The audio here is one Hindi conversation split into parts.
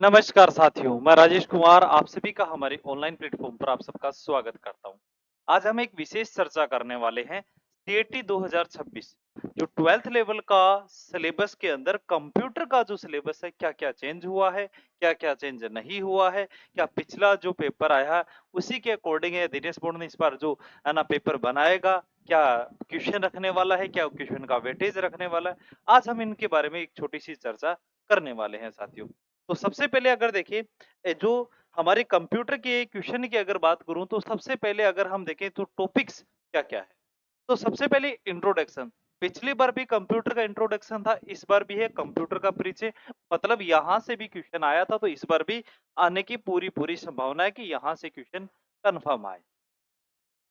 नमस्कार साथियों, मैं राजेश कुमार आप सभी का हमारे ऑनलाइन प्लेटफॉर्म पर आप सबका स्वागत करता हूं। आज हम एक विशेष चर्चा करने वाले हैं सीईटी 2026 जो 12th लेवल का सिलेबस के अंदर कंप्यूटर का जो सिलेबस है क्या-क्या चेंज हुआ है, क्या-क्या चेंज नहीं हुआ है, क्या पिछला जो पेपर आया है उसी के अकॉर्डिंग है दिनेश बोर्ड ने इस बार जो है ना पेपर बनाएगा, क्या क्वेश्चन रखने वाला है, क्या क्वेश्चन का वेटेज रखने वाला है। आज हम इनके बारे में एक छोटी-सी चर्चा करने वाले हैं साथियों। तो सबसे पहले अगर देखिए जो हमारे कंप्यूटर के क्वेश्चन की अगर बात करूं तो सबसे पहले अगर हम देखें तो टॉपिक्स क्या-क्या है। तो सबसे पहले इंट्रोडक्शन। पिछली बार भी कंप्यूटर का इंट्रोडक्शन था, इस बार भी है कंप्यूटर का परिचय। मतलब यहां से भी क्वेश्चन आया था तो इस बार भी आने की पूरी-पूरी संभावना है कि यहां से क्वेश्चन कंफर्म आए।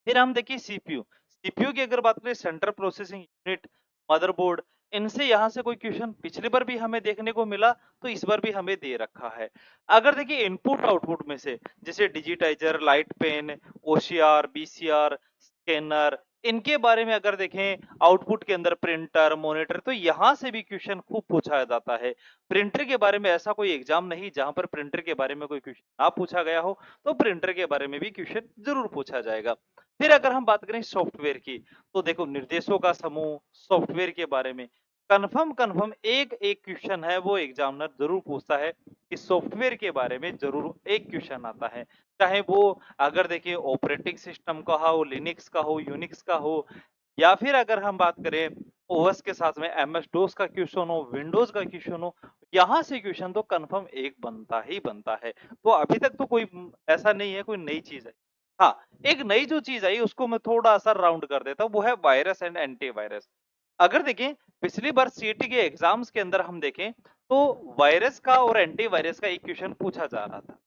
फिर हम देखिए सीपीयू। सीपीयू की अगर बात करें सेंट्रल प्रोसेसिंग यूनिट, मदरबोर्ड इनसे यहाँ से कोई क्वेश्चन पिछली बार भी हमें देखने को मिला तो इस बार भी हमें दे रखा है। अगर देखिए इनपुट आउटपुट में से जैसे digitizer, light pen, OCR, BCR, scanner इनके बारे में अगर देखें आउटपुट के अंदर प्रिंटर, मॉनिटर तो यहाँ से भी क्वेश्चन खूब पूछा जाता है। प्रिंटर के बारे में ऐसा कोई एग्जाम नहीं जहाँ पर प्रिंटर के बारे में कोई क्वेश्चन ना पूछा गया हो, तो प्रिंटर के बारे में भी क्वेश्चन जरूर पूछा जाएगा। फिर अगर हम बात करें सॉफ्टवेयर की, तो देखो निर्देशों का समूह, सॉफ्टवेयर के बारे में कन्फर्म एक-एक क्वेश्चन है वो एग्जामिनर ज़रूर पूछता है कि सॉफ्टवेयर के बारे में ज़रूर एक क्वेश्चन आता है। चाहे वो अगर देखिए ऑपरेटिंग सिस्टम का हो, लिनक्स का हो, यूनिक्स का हो या फिर अगर हम बात करें ओएस के साथ में एमएस डोस का क्वेश्चन हो, विंडोज़ का क्वेश्चन हो, यहाँ से क्वेश्चन तो कन्फर्म एक बनता ही बनता है। तो अभी तक तो कोई ऐसा नहीं है कोई नई चीज़ है। हाँ, एक नई जो चीज़ आई उसको मैं थोड़ा-सा राउंड कर देता हूँ, वो है वायरस एंड एंटीवायरस। अगर देखें पिछली बार सीईटी के एग्ज़ाम्स के अंदर हम देखें, तो वायरस का और एंटीवायरस का एक क्वेश्चन पूछा जा रहा था।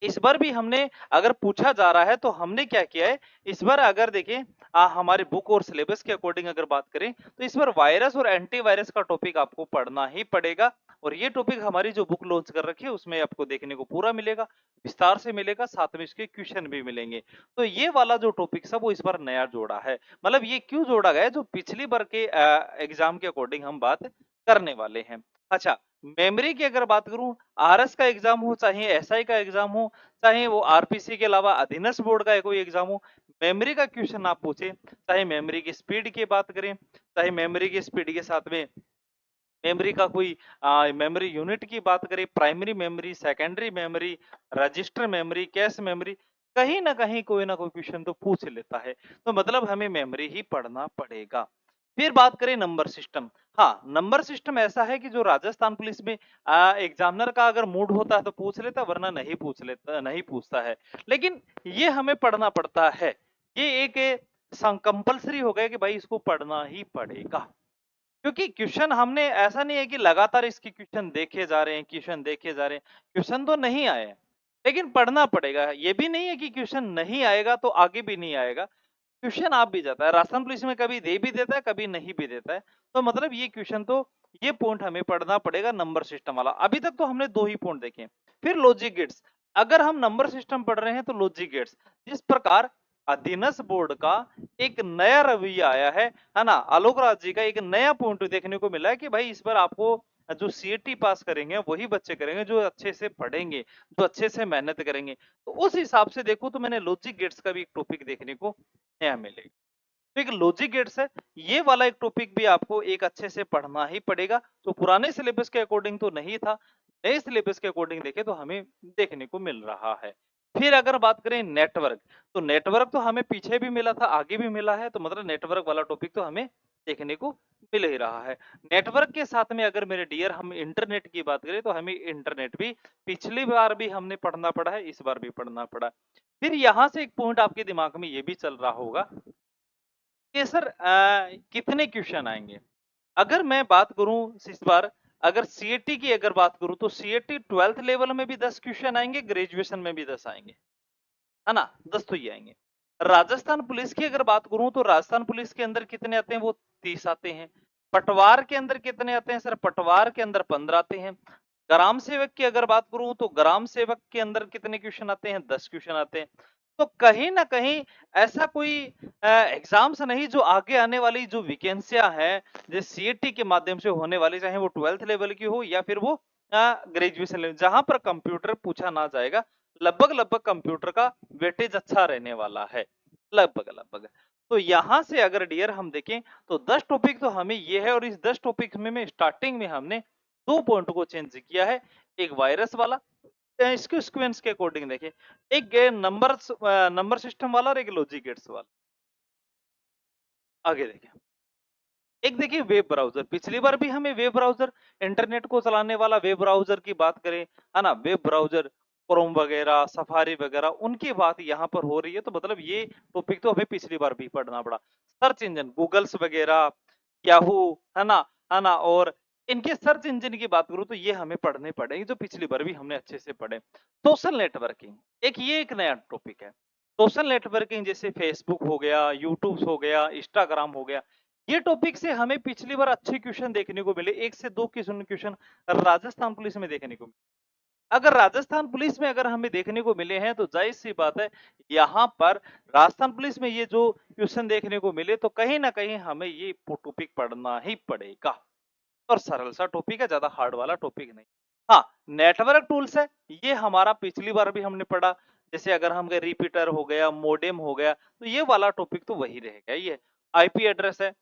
इस बार भी हमने अगर पूछा जा रहा है तो हमने क्या किया है, इस बार अगर देखें हमारे बुक और सिलेबस के अकॉर्डिंग अगर बात करें, तो इस बार वायरस और एंटीवायरस का टॉपिक आपको पढ़ना ही पड़ेगा और ये टॉपिक हमारी जो बुक लॉन्च कर रखी है उसमें आपको देखने को पूरा मिलेगा, विस्तार से मिलेगा, साथ में इसके क्वेश्चन भी मिलेंगे। तो ये वाला जो टॉपिक है वो इस बार नया जोड़ा है। मतलब ये क्यों जोड़ा गया है जो पिछली बार के एग्ज़ाम के अकॉर्डिंग हम बात करने वाले हैं। अच्छा, मेमोरी की अगर बात करूँ, आरएस का एग्ज़ाम हो, चाहे एसआई का एग्ज़ाम हो, चाहे वो आरपीसी के अलावा अधीनस्थ बोर्ड का कोई एग्जाम हो, मेमोरी का क्वेश्चन आप पूछे, चाहे मेमोरी की स्पीड की बात करें, चाहे मेमोरी की स्पीड के साथ में मेमोरी का कोई मेमोरी यूनिट की बात करें, primary memory, secondary memory, register memory, cache memory, कहीं न कहीं कोई ना कोई क्वेश्चन तो पूछ लेता है। तो मतलब हमें मेमोरी ही पढ़ना पड़ेगा। फिर बात करें नंबर सिस्टम। हाँ, नंबर सिस्टम ऐसा है कि जो राजस्थान पुलिस में एग्जामिनर का अगर मूड होता है तो पूछ लेता है, वरना नहीं पूछता है। लेकिन ये हमें पढ़ना पड़ता है। ये एक कंपल्सरी हो गया कि भाई इसको पढ़ना ही पड़ेगा। क्योंकि क्वेश्चन हमने ऐसा नहीं है कि लगातार इसके क्वेश्चन देखे जा रहे हैं, क्वेश्चन देखे जा रहे हैं, क्वेश्चन तो नहीं आए हैं, लेकिन पढ़ना पड़ेगा। ये भी नहीं है कि क्वेश्चन नहीं आएगा तो आगे भी नहीं आएगा, क्वेश्चन आ भी जाता है। राजस्थान पुलिस में कभी दे भी देता है, कभी नहीं भी देता है। तो मतलब ये क्वेश्चन तो ये पॉइंट हमें पढ़ना पड़ेगा नंबर सिस्टम वाला। अभी तक तो हमने 2 ही पॉइंट देखे। फिर लॉजिक गेट्स, अगर हम नंबर सिस्टम पढ़ रहे हैं तो लॉजिक गेट्स, जिस प्रकार अधीनस्थ बोर्ड का एक नया रवैया आया है ना? आलोक राज जी का एक नया पॉइंट देखने को मिला है कि भाई इस बार आपको जो सीईटी पास करेंगे वही बच्चे करेंगे जो अच्छे से पढ़ेंगे, जो अच्छे से मेहनत करेंगे। तो उस हिसाब से देखो तो मैंने लॉजिक गेट्स का भी एक टॉपिक देखने को नया मिलेगा। तो एक लॉजिक गेट्स है, ये वाला एक टॉपिक भी आपको एक अच्छे से पढ़ना ही पड़ेगा। तो पुराने सिलेबस के अकॉर्डिंग तो नहीं था, नए सिलेबस के अकॉर्डिंग देखें तो हमें देखने को मिल रहा है। फिर अगर बात करें नेटवर्क, तो नेटवर्क तो हमें पीछे भी मिला था, आगे भी मिला है, तो मतलब नेटवर्क वाला टॉपिक तो हमें देखने को मिल ही रहा है। नेटवर्क के साथ में अगर मेरे डियर हम इंटरनेट की बात करें तो हमें इंटरनेट भी पिछली बार भी हमने पढ़ना पड़ा है, इस बार भी पढ़ना पड़ा। फिर यहाँ से एक पॉइंट आपके दिमाग में ये भी चल रहा होगा कि सर कितने क्वेश्चन आएँगे? अगर मैं बात करूँ इस बार अगर सीईटी की अगर बात करूँ तो सीईटी 12th लेवल में भी 10 क्वेश्चन आएँगे, ग्रेजुएशन में भी 10 आएँगे, है ना? 10 तो ये आएँगे। राजस्थान पुलिस की अगर बात करूँ तो राजस्थान पुलिस के अंदर कितने आते हैं? वो 30 आते हैं। पटवार के अंदर कितने आते हैं सर? पटवार के अंदर 15 आते हैं। ग्राम सेवक की अगर बात करूँ तो ग्राम सेवक के अंदर कितने क्वेश्चन आते हैं? 10 क्वेश्चन आते हैं। तो कहीं न कहीं ऐसा कोई एग्ज़ाम्स नहीं जो आगे आने वाली जो वैकेंसियाँ हैं, जो सीईटी के माध्यम से होने वाली चाहे वो 12th लेवल की हो या फिर वो ग्रेजुएशन लेवल, जहां पर कंप्यूटर पूछा ना जाएगा, लगभग लगभग कंप्यूटर का वेटेज अच्छा रहने वाला है, लगभग लगभग। तो यहाँ से अगर डियर हम देखें तो 10 टॉपिक तो हमें ये है, और इस 10 टॉपिक में स्टार्टिंग में हमने 2 पॉइंट को चेंज किया है। एक वायरस वाला, इसके सीक्वेंस के अकॉर्डिंग देखें, एक नंबर सिस्टम वाला और एक लॉजिक गेट्स वाला। आगे देखें, एक देखिए वेब ब्राउजर, पिछली बार भी हमें वेब ब्राउजर, इंटरनेट को चलाने वाला वेब ब्राउजर की बात करें, है ना, वेब ब्राउजर क्रोम वगैरह, सफारी वगैरह, उनकी बात यहाँ पर हो रही है। तो मतलब ये टॉपिक तो हमें पिछली बार भी पढ़ना पड़ा। सर्च इंजन, गूगल्स वगैरह, याहू, है ना, और इनके सर्च इंजन की बात करूं तो ये हमें पढ़ने पड़ेंगे, जो पिछली बार भी हमने अच्छे से पढ़े। सोशल नेटवर्किंग, एक नया टॉपिक है। सोशल नेटवर्किंग जैसे फेसबुक हो गया, यूट्यूब हो गया, इंस्टाग्राम हो गया, ये टॉपिक से हमें पिछली बार अच्छे क्वेश्चन देखने को मिले, 1 से 2 क्वेश्चन राजस्थान पुलिस में देखने को मिले। अगर राजस्थान पुलिस में अगर हमें देखने को मिले हैं तो जाहिर सी बात है, यहाँ पर राजस्थान पुलिस में ये जो क्वेश्चन देखने को मिले तो कहीं ना कहीं हमें ये टॉपिक पढ़ना ही पड़ेगा। और सरल सा टॉपिक है, ज्यादा हार्ड वाला टॉपिक नहीं। हाँ, नेटवर्क टूल्स है, ये हमारा पिछली बार भी हमने पढ़ा। जैसे अगर हम रिपीटर हो गया, मोडेम हो गया, तो ये वाला टॉपिक तो वही रहेगा। ये आईपी एड्रेस है,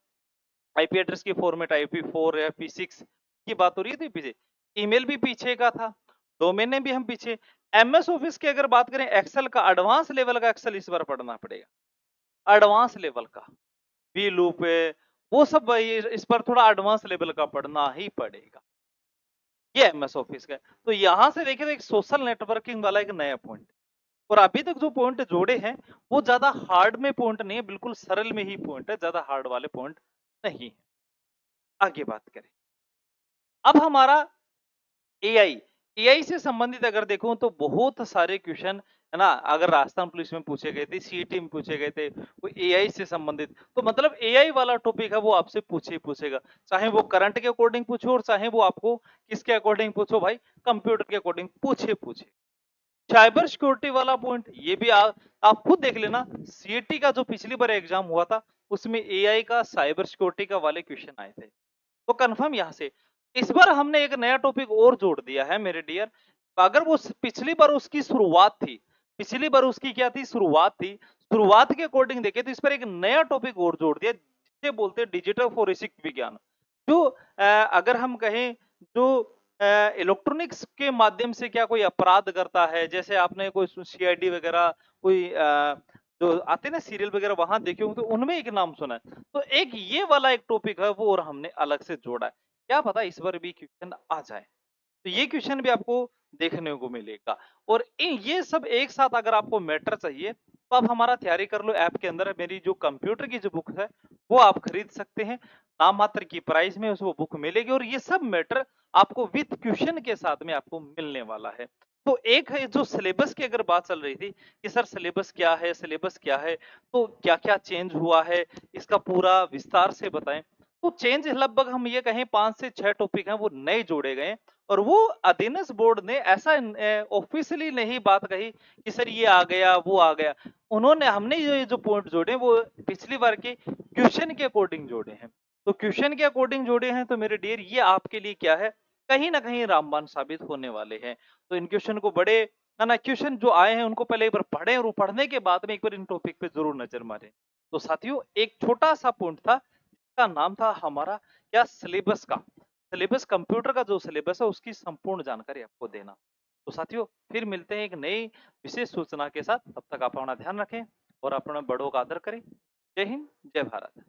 आईपी एड्रेस की फॉर्मेट IP4 या IP6 की बात हो रही थी पीछे। ईमेल भी पीछे का था, डोमेन नेम भी हम पीछे। एमएस ऑफिस की अगर बात करें, एक्सेल का एडवांस लेवल का एक्सेल इस बार पढ़ना पड़ेगा, एडवांस लेवल का वी लूप है, वो सब इस पर थोड़ा एडवांस लेवल का पढ़ना ही पड़ेगा। ये एमएस ऑफिस का है। तो यहां से देखिए तो एक सोशल नेटवर्किंग वाला एक नया पॉइंट, और अभी तक जो पॉइंट जोड़े हैं वो ज्यादा हार्ड में पॉइंट नहीं है, बिल्कुल सरल में ही पॉइंट है, ज्यादा हार्ड वाले पॉइंट नहीं है। आगे बात करें, अब हमारा एआई, एआई से संबंधित अगर देखूं तो बहुत सारे क्वेश्चन, है ना, अगर राजस्थान पुलिस में पूछे गए थे, सीईटी में पूछे गए थे, वो एआई से संबंधित, तो मतलब एआई वाला टॉपिक है वो आपसे पूछे ही पूछेगा, चाहे वो करंट के अकॉर्डिंग पूछो और चाहे वो आपको किसके अकॉर्डिंग पूछो भाई, कंप्यूटर के अकॉर्डिंग पूछे। साइबर सिक्योरिटी वाला पॉइंट, ये भी आप खुद देख लेना, सीईटी का जो पिछली बार एग्जाम हुआ था उसमें एआई का, साइबर सिक्योरिटी का वाले क्वेश्चन आए थे। तो कंफर्म यहाँ से इस बार हमने एक नया टॉपिक और जोड़ दिया है मेरे डियर। अगर वो पिछली बार उसकी शुरुआत थी, पिछली बार उसकी क्या थी, शुरुआत थी, शुरुआत के अकॉर्डिंग देखे तो इस पर एक नया टॉपिक और जोड़ दिया, जिसे बोलते हैं डिजिटल फोरेंसिक विज्ञान। जो अगर हम कहें, जो इलेक्ट्रॉनिक्स के माध्यम से क्या कोई अपराध करता है, जैसे आपने कोई सीआईडी वगैरह, कोई जो आते ना सीरियल वगैरह वहां देखे होंगे, तो उनमें एक नाम सुना है। तो एक ये वाला एक टॉपिक है वो और हमने अलग से जोड़ा है, क्या पता इस बार भी क्वेश्चन आ जाए, तो ये क्वेश्चन भी आपको देखने को मिलेगा। और ये सब एक साथ अगर आपको मैटर चाहिए तो आप हमारा तैयारी कर लो ऐप के अंदर, मेरी जो कंप्यूटर की जो बुक है वो आप खरीद सकते हैं, नाम मात्र की प्राइस में उसको बुक मिलेगी, और ये सब मैटर आपको विद क्वेश्चन के साथ में आपको मिलने वाला है। तो एक है जो सिलेबस की अगर बात चल रही थी कि सर सिलेबस क्या है, सिलेबस क्या है, तो क्या क्या चेंज हुआ है, इसका पूरा विस्तार से बताएं। तो चेंज लगभग हम ये कहें 5 से 6 टॉपिक हैं वो नए जोड़े गए, और वो अधीनस्थ बोर्ड ने ऐसा ऑफिशियली नहीं बात कही कि सर ये आ गया वो आ गया, उन्होंने, हमने ये जो पॉइंट जोड़े वो पिछली बार के क्वेश्चन के अकॉर्डिंग जोड़े हैं। तो क्वेश्चन के अकॉर्डिंग जोड़े हैं तो मेरे डियर ये आपके लिए क्या है, कहीं ना कहीं रामबाण साबित होने वाले हैं। तो इन क्वेश्चन को बड़े, ना क्वेश्चन जो आए हैं उनको पहले एक बार पढ़ें, और पढ़ने के बाद में एक बार इन टॉपिक पे जरूर नजर मारें। तो साथियों एक छोटा सा पॉइंट था, का नाम था हमारा क्या, सिलेबस का, सिलेबस, कंप्यूटर का जो सिलेबस है उसकी संपूर्ण जानकारी आपको देना। तो साथियों फिर मिलते हैं एक नई विशेष सूचना के साथ, तब तक आप अपना ध्यान रखें और अपने बड़ों का आदर करें। जय हिंद, जय भारत।